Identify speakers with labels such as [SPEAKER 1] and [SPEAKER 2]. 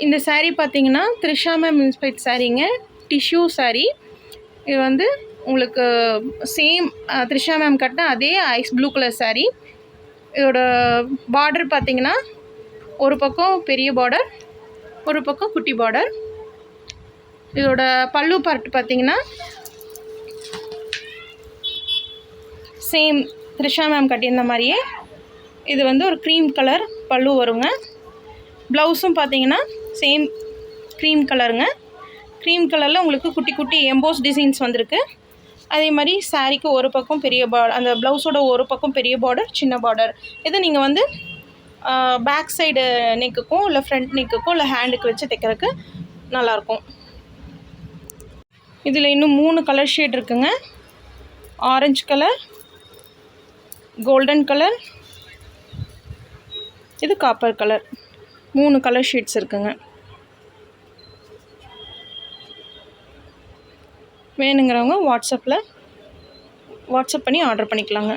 [SPEAKER 1] இந்த saree பார்த்தீங்கன்னா Trisha ma'am inspired சாரீங்க. Tissue saree. இது வந்து உங்களுக்கு சேம் த்ரிஷா மேம் கட்டின அதே ஐஸ் ப்ளூ கலர் saree. இதோட பார்டர் பார்த்தீங்கன்னா ஒரு பக்கம் பெரிய பார்டர், ஒரு பக்கம் குட்டி பார்டர். இதோட பல்லு பார்ட் பார்த்தீங்கன்னா சேம் த்ரிஷா மேம் கட்டியிருந்த மாதிரியே இது வந்து ஒரு க்ரீம் கலர் பல்லு வருங்க. ப்ளவுஸும் பார்த்தீங்கன்னா சேம் க்ரீம் கலருங்க. க்ரீம் கலரில் உங்களுக்கு குட்டி குட்டி எம்போஸ் டிசைன்ஸ் வந்திருக்கு. அதே மாதிரி சாரீக்கு ஒரு பக்கம் பெரிய அந்த ப்ளவுஸோட ஒரு பக்கம் பெரிய பார்டர், சின்ன பார்டர். இது நீங்கள் வந்து பேக் சைடு நெக்குக்கும் இல்லை ஃப்ரண்ட் நெக்குக்கும் இல்லை ஹேண்டுக்கு வச்சு தைக்கிறதுக்கு நல்லாயிருக்கும். இதில் இன்னும் 3 கலர் ஷேட் இருக்குங்க. ஆரஞ்சு கலர், கோல்டன் கலர், இது காப்பர் கலர். 3 கலர் ஷேட்ஸ் இருக்குங்க. வேணுங்கிறவங்க வாட்ஸ்அப் பண்ணி ஆர்டர் பண்ணிக்கலாங்க.